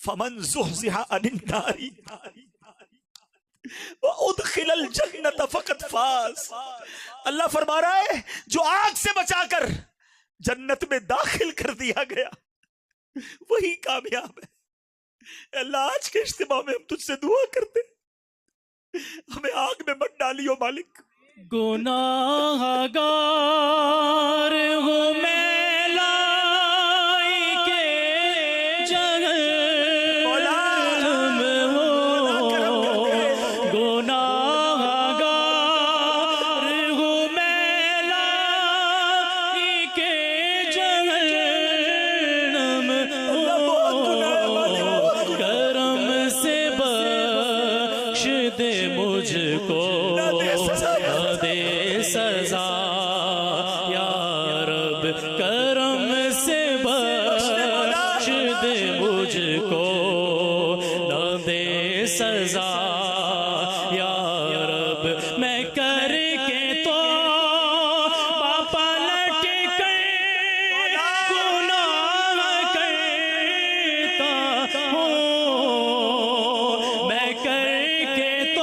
فَمَنْ زُحْزِحَ عَنِ النَّارِ وَأُدْخِلَ الْجَنَّةَ فَقَدْ فَازَ۔ اللہ فرما رہا ہے جو آگ سے بچا کر جنت میں داخل کر دیا گیا وہی کامیاب ہے۔ اللہ آج کے اجتماع میں ہم تجھ سے دعا کرتے ہمیں آگ میں مت ڈالیو مالک۔ گناہ گار ہوں میں لائی کے جہنم ہوں، گناہ گار ہوں میں لائی کے جہنم ہوں، کرم سے بخش دے مجھ کو، دے سزا یا رب، کرم سے بخش دے مجھ کو، نہ دے سزا یا رب۔ میں کر کے تو پلٹ کر گناہ کرتا ہوں، میں کر کے تو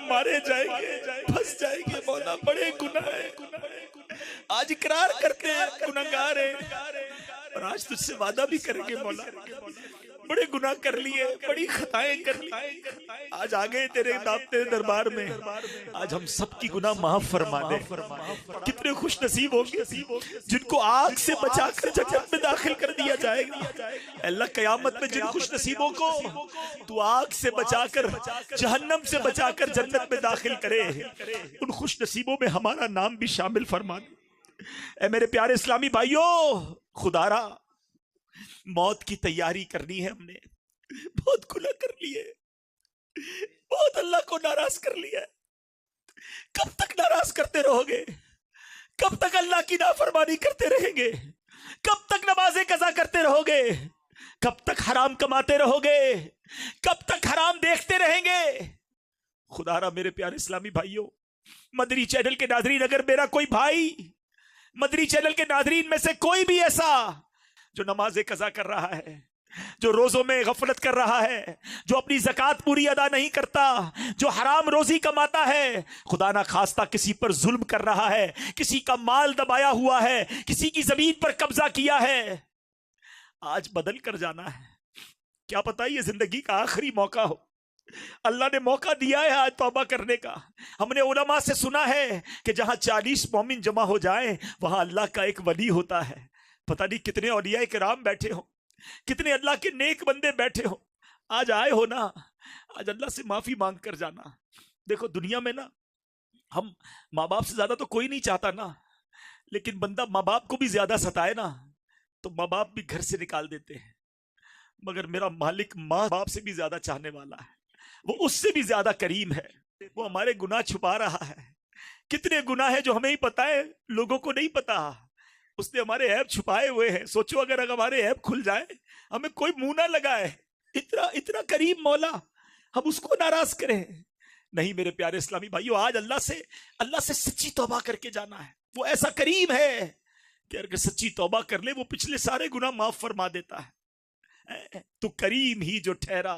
مارے جائیں گے، پھنس جائیں گے مولا، بڑے گناہ ہیں، آج اقرار کرتے ہیں گناہگار ہیں، اور آج تجھ سے وعدہ بھی کریں گے مولا، بڑے گناہ کر لیے، بڑی خطائیں کر لی، آج آگئے تیرے دربار میں، آج ہم سب کی گناہ معاف فرما دے۔ کتنے خوش نصیب ہوں گے جن کو آگ سے بچا کر جنت میں داخل کر دیا جائے گا۔ اللہ قیامت میں جن خوش نصیبوں کو تو آگ سے بچا کر، جہنم سے بچا کر جنت میں داخل کرے، ان خوش نصیبوں میں ہمارا نام بھی شامل فرما دے۔ اے میرے پیارے اسلامی بھائیوں، خدا را موت کی تیاری کرنی ہے، ہم نے بہت گناہ کر لیے، بہت اللہ کو ناراض کر لیا ہے۔ کب تک ناراض کرتے رہو گے؟ کب تک اللہ کی نافرمانی کرتے رہیں گے؟ کب تک نمازیں قضا کرتے رہو گے؟ کب تک حرام کماتے رہو گے؟ کب تک حرام دیکھتے رہیں گے؟ خدا را میرے پیارے اسلامی بھائیوں، مدری چینل کے ناظرین، اگر میرا کوئی بھائی مدری چینل کے ناظرین میں سے کوئی بھی ایسا جو نماز قضا کر رہا ہے، جو روزوں میں غفلت کر رہا ہے، جو اپنی زکوٰۃ پوری ادا نہیں کرتا، جو حرام روزی کماتا ہے، خدا نہ خواستہ کسی پر ظلم کر رہا ہے، کسی کا مال دبایا ہوا ہے، کسی کی زمین پر قبضہ کیا ہے، آج بدل کر جانا ہے۔ کیا پتہ یہ زندگی کا آخری موقع ہو، اللہ نے موقع دیا ہے آج توبہ کرنے کا۔ ہم نے علماء سے سنا ہے کہ جہاں 40 مومن جمع ہو جائیں وہاں اللہ کا ایک ولی ہوتا ہے۔ پتہ نہیں کتنے اولیاء کرام بیٹھے ہوں، کتنے اللہ کے نیک بندے بیٹھے ہوں۔ آج آئے ہو نا، آج اللہ سے معافی مانگ کر جانا۔ دیکھو دنیا میں نا ہم ماں باپ سے زیادہ تو کوئی نہیں چاہتا نا، لیکن بندہ ماں باپ کو بھی زیادہ ستائے نا تو ماں باپ بھی گھر سے نکال دیتے ہیں، مگر میرا مالک ماں باپ سے بھی زیادہ چاہنے والا ہے، وہ اس سے بھی زیادہ کریم ہے، وہ ہمارے گناہ چھپا رہا ہے۔ کتنے گناہ ہیں جو ہمیں ہی پتہ ہے، لوگوں کو نہیں پتا، اس نے ہمارے عیب چھپائے ہوئے ہیں۔ سوچو اگر ہمارے عیب کھل جائے، ہمیں کوئی منہ نہ لگائے، اتنا کریم مولا، ہم اس کو ناراض کریں؟ نہیں میرے پیارے اسلامی بھائیو، آج اللہ سے سچی توبہ کر کے جانا ہے۔ وہ ایسا کریم ہے کہ اگر سچی توبہ کر لے وہ پچھلے سارے گناہ معاف فرما دیتا ہے۔ تو کریم ہی جو ٹھہرا،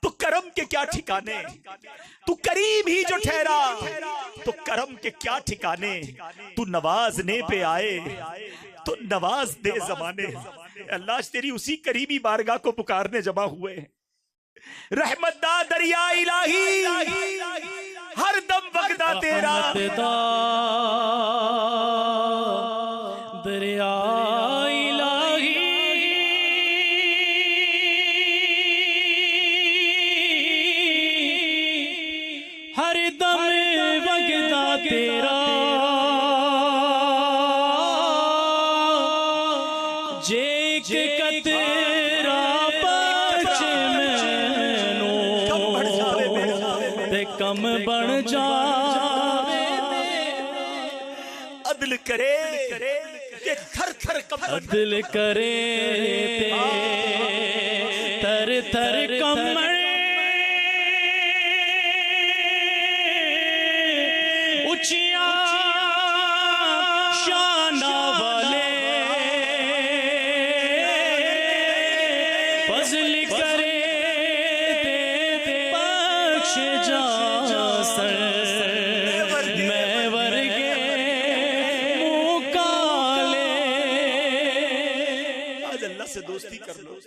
تو کرم کے کیا ٹھکانے، تو کریم ہی جو ٹھہرا تو کرم کے کیا ٹھکانے، تو نوازنے پہ آئے تو نواز دے زمانے۔ اللہ آج تیری اسی قریبی بارگاہ کو پکارنے جمع ہوئے ہیں۔ رحمت دا دریا الہی، ہر دم وگدا تیرا، رحمت دا دریا الہی، ہر دم وگدا تیرا، جے ایک قطرہ بچ مینوں تے کم بن جاوے، عدل کرے کہ تھر تھر کمبن، عدل کرے تے تھر تھر کمبن، اچیاں شاناں والے فضل کرے تے بخش جا سر، میں ورگے منہ کالے۔ آج اللہ سے دوستی کر لو،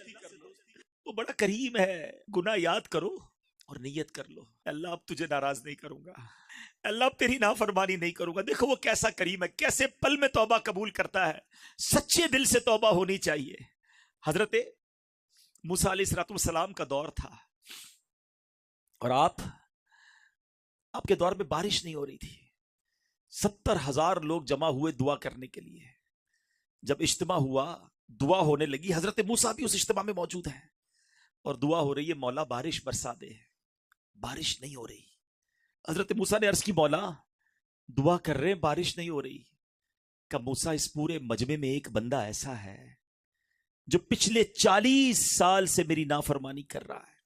وہ بڑا کریم ہے۔ گناہ یاد کرو اور نیت کر لو، اللہ اب تجھے ناراض نہیں کروں گا، اللہ اب تیری نافرمانی نہیں کروں گا۔ دیکھو وہ کیسا کریم ہے، کیسے پل میں توبہ قبول کرتا ہے۔ سچے دل سے توبہ ہونی چاہیے۔ حضرت موسیٰ علیہ السلام کا دور تھا اور آپ کے دور میں بارش نہیں ہو رہی تھی۔ 70,000 لوگ جمع ہوئے دعا کرنے کے لیے۔ جب اجتماع ہوا، دعا ہونے لگی، حضرت موسیٰ بھی اس اجتماع میں موجود ہیں اور دعا ہو رہی ہے، مولا بارش برسا دے۔ بارش نہیں ہو رہی۔ حضرت موسیٰ نے عرض کی، مولا دعا کر رہے ہیں بارش نہیں ہو رہی۔ کہ موسیٰ اس پورے مجمع میں ایک بندہ ایسا ہے جو پچھلے 40 سال سے میری نافرمانی کر رہا ہے۔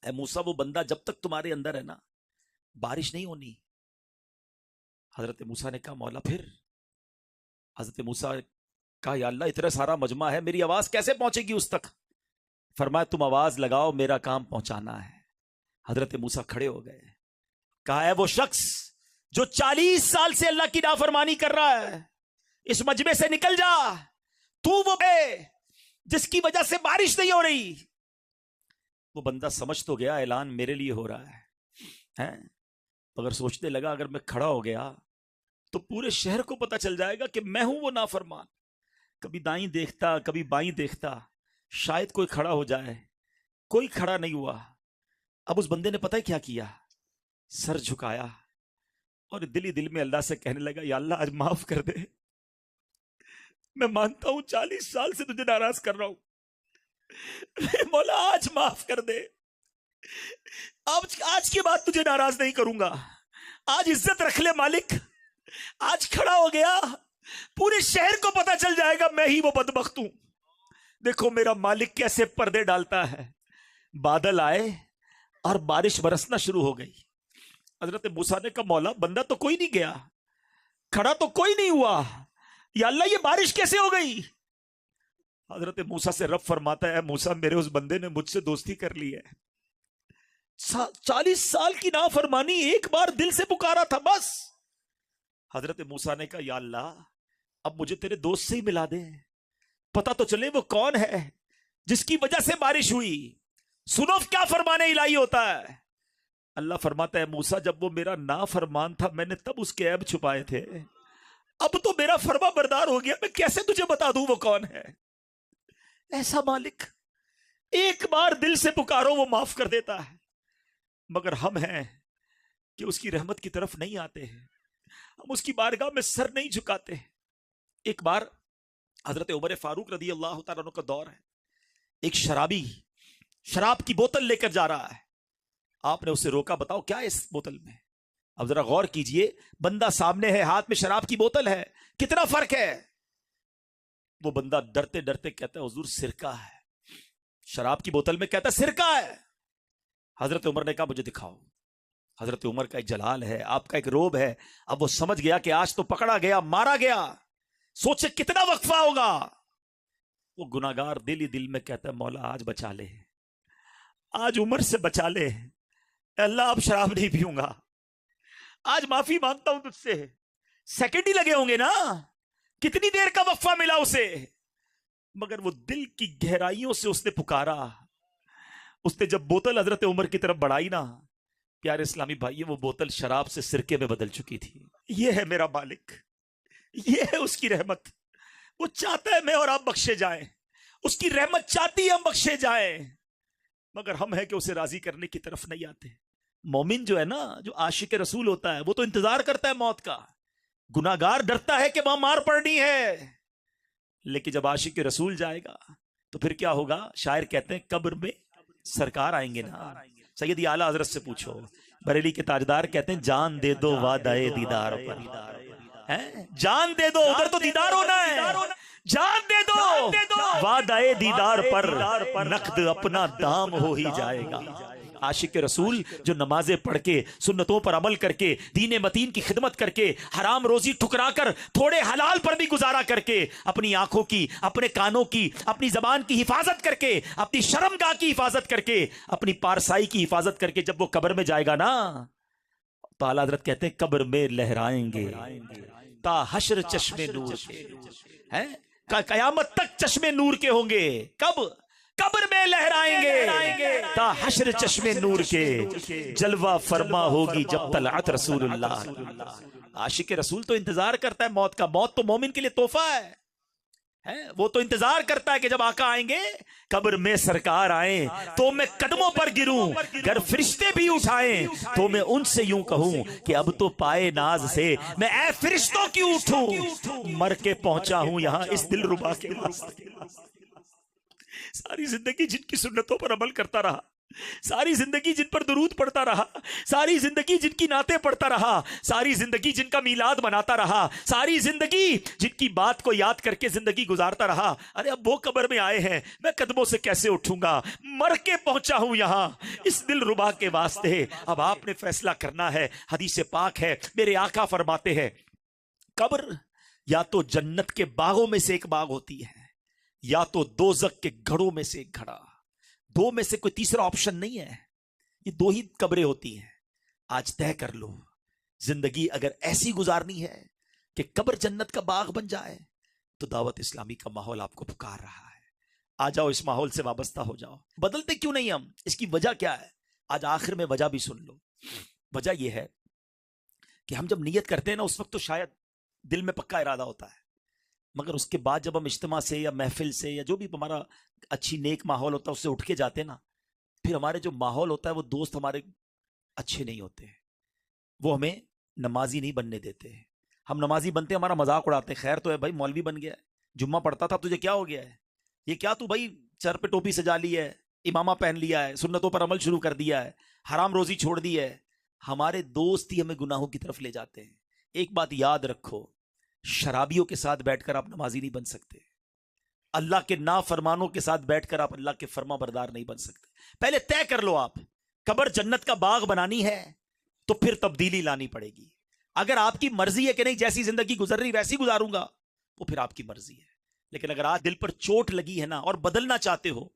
اے موسیٰ وہ بندہ جب تک تمہارے اندر ہے نا بارش نہیں ہونی۔ حضرت موسیٰ نے کہا مولا پھر؟ حضرت موسیٰ کہا یا اللہ اتنا سارا مجمع ہے، میری آواز کیسے پہنچے گی اس تک؟ فرمایا تم آواز لگاؤ، میرا کام پہنچانا ہے۔ حضرت موسیٰ کھڑے ہو گئے، کہا ہے وہ شخص جو 40 سال سے اللہ کی نافرمانی کر رہا ہے، اس مجمع سے نکل جا، تو وہ ہے جس کی وجہ سے بارش نہیں ہو رہی۔ وہ بندہ سمجھ تو گیا اعلان میرے لیے ہو رہا ہے، مگر سوچنے لگا اگر میں کھڑا ہو گیا تو پورے شہر کو پتہ چل جائے گا کہ میں ہوں وہ نافرمان۔ کبھی دائیں دیکھتا کبھی بائیں دیکھتا، شاید کوئی کھڑا ہو جائے، کوئی کھڑا نہیں ہوا۔ اب اس بندے نے پتہ کیا کیا، سر جھکایا اور دل ہی دل میں اللہ سے کہنے لگا یا اللہ آج معاف کر دے، میں مانتا ہوں 40 سال سے تجھے ناراض کر رہا ہوں، مولا آج معاف کر دے، آج کے بعد تجھے ناراض نہیں کروں گا، آج عزت رکھ لے مالک، آج کھڑا ہو گیا پورے شہر کو پتہ چل جائے گا میں ہی وہ بدبخت ہوں۔ دیکھو میرا مالک کیسے پردے ڈالتا ہے۔ بادل آئے اور بارش برسنا شروع ہو گئی۔ حضرت موسیٰ نے کہا مولا بندہ تو کوئی نہیں گیا۔ کھڑا تو کوئی نہیں ہوا، یا اللہ یہ بارش کیسے ہو گئی؟ حضرت موسیٰ سے رب فرماتا ہے موسیٰ میرے اس بندے نے مجھ سے دوستی کر لی ہے، 40 سال کی نافرمانی، ایک بار دل سے پکارا تھا بس۔ حضرت موسیٰ نے کہا یا اللہ اب مجھے تیرے دوست سے ہی ملا دے، پتہ تو چلے وہ کون ہے جس کی وجہ سے بارش ہوئی۔ سنو کیا فرمان الہی ہوتا ہے۔ اللہ فرماتا ہے موسیٰ جب وہ میرا نافرمان تھا میں نے تب اس کے عیب چھپائے تھے، اب تو میرا فرما بردار ہو گیا، میں کیسے تجھے بتا دوں وہ کون ہے؟ ایسا مالک ایک بار دل سے پکارو وہ معاف کر دیتا ہے، مگر ہم ہیں کہ اس کی رحمت کی طرف نہیں آتے ہیں، ہم اس کی بارگاہ میں سر نہیں جھکاتے۔ ایک بار حضرت عمر فاروق رضی اللہ تعالیٰ عنہ کا دور ہے، ایک شرابی شراب کی بوتل لے کر جا رہا ہے، آپ نے اسے روکا، بتاؤ کیا ہے اس بوتل میں؟ اب ذرا غور کیجئے، بندہ سامنے ہے، ہاتھ میں شراب کی بوتل ہے، کتنا فرق ہے؟ وہ بندہ ڈرتے ڈرتے کہتا ہے حضور سرکہ ہے، شراب کی بوتل میں کہتا ہے سرکہ ہے۔ حضرت عمر نے کہا مجھے دکھاؤ۔ حضرت عمر کا ایک جلال ہے، آپ کا ایک روب ہے، اب وہ سمجھ گیا کہ آج تو پکڑا گیا، مارا گیا، سوچے کتنا وقفہ ہوگا۔ وہ گناہگار دل ہی دل میں کہتا ہے مولا آج بچا لے، آج عمر سے بچا لے، اے اللہ اب شراب نہیں پیوں گا، آج معافی مانگتا ہوں تجھ سے۔ سیکنڈ ہی لگے ہوں گے نا، کتنی دیر کا وقفہ ملا اسے، مگر وہ دل کی گہرائیوں سے اس نے پکارا۔ اس نے جب بوتل حضرت عمر کی طرف بڑھائی نا، پیارے اسلامی بھائی وہ بوتل شراب سے سرکے میں بدل چکی تھی۔ یہ ہے میرا مالک، یہ ہے اس کی رحمت، وہ چاہتا ہے میں اور آپ بخشے جائیں، اس کی رحمت چاہتی ہے ہم بخشے جائیں، مگر ہم ہے کہ اسے راضی کرنے کی طرف نہیں آتے۔ مومن جو ہے نا، جو عاشق رسول ہوتا ہے، وہ تو انتظار کرتا ہے موت کا، گناہگار ڈرتا ہے کہ وہاں مار پڑنی ہے، لیکن جب عاشق رسول جائے گا تو پھر کیا ہوگا؟ شاعر کہتے ہیں قبر میں سرکار آئیں گے نا۔ سیدی اعلیٰ حضرت سے پوچھو، بریلی کے تاجدار کہتے ہیں جان دے دو وعدہ دیدار پر، جان دے دو، ادھر تو دیدار ہونا ہے، جان دے دو وعدہ دیدار پر، نقد اپنا دام ہو ہی جائے گا۔ عاشق رسول جو نمازیں پڑھ کے، سنتوں پر عمل کر کے، دین متین کی خدمت کر کے، حرام روزی ٹھکرا کر، تھوڑے حلال پر بھی گزارا کر کے، اپنی آنکھوں کی، اپنے کانوں کی، اپنی زبان کی حفاظت کر کے، اپنی شرمگاہ کی حفاظت کر کے، اپنی پارسائی کی حفاظت کر کے جب وہ قبر میں جائے گا نا، تو اعلیٰ حضرت کہتے ہیں قبر میں لہرائیں گے تا حشر چشم نور کے، قیامت تک چشم نور کے ہوں گے۔ کب؟ قبر میں لہرائیں گے تا حشر چشم نور کے، جلوہ فرما ہوگی جب طلعت رسول اللہ۔ عاشق رسول تو انتظار کرتا ہے موت کا، موت تو مومن کے لیے تحفہ ہے، وہ تو انتظار کرتا ہے کہ جب آقا آئیں گے، قبر میں سرکار آئیں تو میں قدموں پر گروں، گر فرشتے بھی اٹھائیں تو میں ان سے یوں کہوں کہ اب تو پائے ناز سے میں اے فرشتوں کی اٹھوں، مر کے پہنچا ہوں یہاں اس دل ربا کے واسطے۔ ساری زندگی جن کی سنتوں پر عمل کرتا رہا، ساری زندگی جن پر درود پڑھتا رہا، ساری زندگی جن کی نعتیں پڑھتا رہا، ساری زندگی جن کا میلاد مناتا رہا، ساری زندگی جن کی بات کو یاد کر کے زندگی گزارتا رہا، ارے اب وہ قبر میں آئے ہیں، میں قدموں سے کیسے اٹھوں گا؟ مر کے پہنچا ہوں یہاں اس دل ربا کے واسطے۔ اب آپ نے فیصلہ کرنا ہے، حدیث پاک ہے، میرے آقا فرماتے ہیں قبر یا تو جنت کے باغوں میں سے ایک باغ ہوتی ہے، یا تو دوزخ کے گھڑوں میں سے ایک گھڑا، دو میں سے کوئی تیسرا آپشن نہیں ہے، یہ دو ہی قبریں ہوتی ہیں۔ آج طے کر لو، زندگی اگر ایسی گزارنی ہے کہ قبر جنت کا باغ بن جائے تو دعوت اسلامی کا ماحول آپ کو پکار رہا ہے، آ جاؤ اس ماحول سے وابستہ ہو جاؤ۔ بدلتے کیوں نہیں ہم؟ اس کی وجہ کیا ہے؟ آج آخر میں وجہ بھی سن لو۔ وجہ یہ ہے کہ ہم جب نیت کرتے ہیں نا، اس وقت تو شاید دل میں پکا ارادہ ہوتا ہے، مگر اس کے بعد جب ہم اجتماع سے یا محفل سے یا جو بھی ہمارا اچھی نیک ماحول ہوتا ہے اس سے اٹھ کے جاتے ہیں نا، پھر ہمارے جو ماحول ہوتا ہے وہ دوست ہمارے اچھے نہیں ہوتے، وہ ہمیں نمازی نہیں بننے دیتے۔ ہم نمازی بنتے ہمارا مذاق اڑاتے ہیں، خیر تو ہے بھائی مولوی بن گیا ہے، جمعہ پڑھتا تھا، تجھے کیا ہو گیا ہے؟ یہ کیا تو بھائی سر پہ ٹوپی سجا لی ہے، امامہ پہن لیا ہے، سنتوں پر عمل شروع کر دیا ہے، حرام روزی چھوڑ دی ہے۔ ہمارے دوست ہی ہمیں گناہوں کی طرف لے جاتے ہیں۔ ایک بات یاد رکھو، شرابیوں کے ساتھ بیٹھ کر آپ نمازی نہیں بن سکتے، اللہ کے نافرمانوں کے ساتھ بیٹھ کر آپ اللہ کے فرما بردار نہیں بن سکتے۔ پہلے طے کر لو، آپ قبر جنت کا باغ بنانی ہے تو پھر تبدیلی لانی پڑے گی۔ اگر آپ کی مرضی ہے کہ نہیں جیسی زندگی گزر رہی ویسی گزاروں گا وہ پھر آپ کی مرضی ہے. لیکن اگر آج دل پر چوٹ لگی ہے نا اور بدلنا چاہتے ہو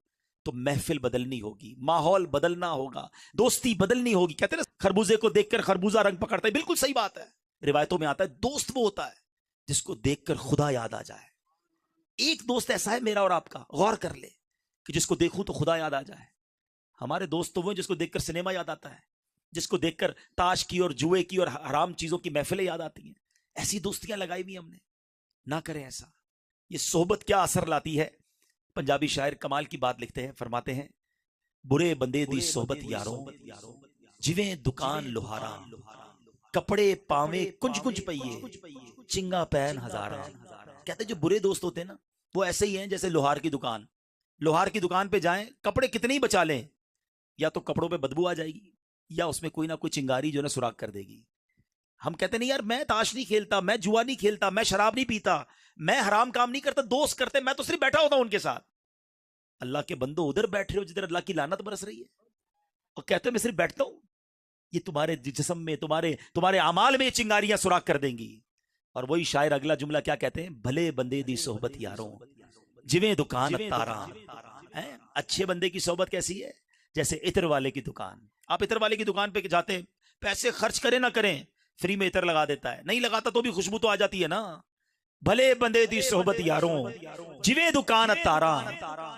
تو محفل بدلنی ہوگی, ماحول بدلنا ہوگا, دوستی بدلنی ہوگی. کہتے ہیں نا خربوزے کو دیکھ کر خربوزہ رنگ پکڑتا ہے, بالکل صحیح بات ہے. روایتوں میں آتا ہے دوست وہ ہوتا ہے جس کو دیکھ کر خدا یاد آ جائے. ایک دوست ایسا ہے میرا اور آپ کا, غور کر لے, کہ جس کو دیکھوں تو خدا یاد آ جائے. ہمارے دوست تو وہ جس کو دیکھ کر سنیما یاد آتا ہے, جس کو دیکھ کر تاش کی اور جوئے کی اور حرام چیزوں کی محفلیں یاد آتی ہیں. ایسی دوستیاں لگائی بھی ہم نے. نہ کریں ایسا. یہ صحبت کیا اثر لاتی ہے. پنجابی شاعر کمال کی بات لکھتے ہیں, فرماتے ہیں برے بندے دی صحبت یاروں جویں دکان لوہارا, کپڑے پاویں کنج کنج پئیے چنگا پین ہزارا. کہتے ہیں جو برے دوست ہوتے ہیں نا وہ ایسے ہی ہیں جیسے لوہار کی دکان. لوہار کی دکان پہ جائیں, کپڑے کتنے ہی بچا لیں, یا تو کپڑوں پہ بدبو آ جائے گی یا اس میں کوئی نہ کوئی چنگاری جو ہے سوراخ کر دے گی. ہم کہتے نہیں یار میں تاش نہیں کھیلتا, میں جوا نہیں کھیلتا, میں شراب نہیں پیتا, میں حرام کام نہیں کرتا, دوست کرتے, میں تو صرف بیٹھا ہوتا ہوں ان کے ساتھ. اللہ کے بندو ادھر بیٹھ رہے ہو جدھر اللہ کی لعنت برس رہی ہے, اور کہتے ہو میں صرف بیٹھتا ہوں. یہ تمہارے جسم میں تمہارے اعمال میں چنگاریاں سوراخ کر دیں گی. اور وہی شاعر اگلا جملہ کیا کہتے ہیں, بھلے بندے دی صحبت یاروں جویں دکان تاراں. اچھے بندے کی صحبت کیسی ہے, جیسے عطر والے کی دکان. آپ عطر والے کی دکان پہ جاتے ہیں, پیسے خرچ کریں نہ کریں فری میں عطر لگا دیتا ہے, نہیں لگاتا تو بھی خوشبو تو آ جاتی ہے نا. بھلے بندے دی صحبت یاروں جویں دکان تاراں,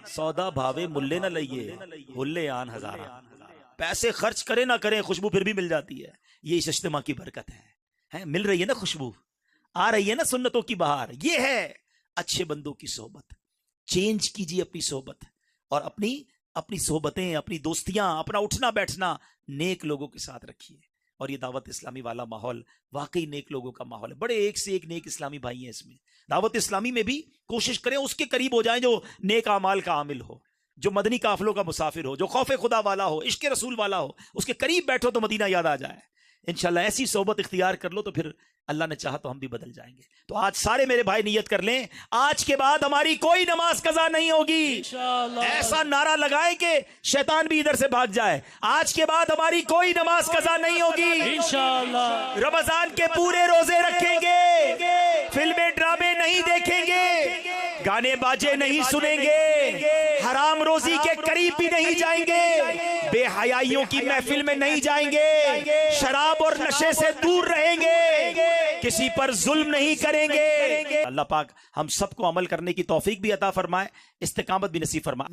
سودا بھاوے ملے نہ لئیے ملے آن ہزاراں. پیسے خرچ کریں نہ کریں خوشبو پھر بھی مل جاتی ہے. یہ اس اجتماع کی برکت ہے. مل رہی ہے نا خوشبو, آ رہی ہے نا سنتوں کی بہار. یہ ہے اچھے بندوں کی صحبت. چینج کیجیے اپنی صحبت, اور اپنی صحبتیں, اپنی دوستیاں, اپنا اٹھنا بیٹھنا نیک لوگوں کے ساتھ رکھیے. اور یہ دعوت اسلامی والا ماحول واقعی نیک لوگوں کا ماحول ہے. بڑے ایک سے ایک نیک اسلامی بھائی ہیں اس میں. دعوت اسلامی میں بھی کوشش کریں اس کے قریب ہو جائیں جو نیک اعمال کا عامل ہو, جو مدنی قافلوں کا مسافر ہو, جو خوف خدا والا ہو, عشق رسول والا ہو. اس کے قریب بیٹھو تو مدینہ یاد آ جائے. انشاءاللہ ایسی صحبت اختیار کر لو تو پھر اللہ نے چاہا تو ہم بھی بدل جائیں گے. تو آج سارے میرے بھائی نیت کر لیں, آج کے بعد ہماری کوئی نماز قضا نہیں ہوگی. ایسا نعرہ لگائیں کہ شیطان بھی ادھر سے بھاگ جائے. آج کے بعد ہماری کوئی نماز قضا نہیں ہوگی انشاءاللہ. رمضان کے پورے روزے رکھیں گے, فلمیں ڈرامے نہیں دیکھیں گے, گانے باجے نہیں سنیں گے, حرام روزی کے قریب بھی نہیں جائیں گے, بے حیائیوں کی محفل میں نہیں جائیں گے, شراب اور نشے سے دور رہیں گے, کسی پر ظلم نہیں کریں گے. اللہ پاک ہم سب کو عمل کرنے کی توفیق بھی عطا فرمائے, استقامت بھی نصیب فرمائے.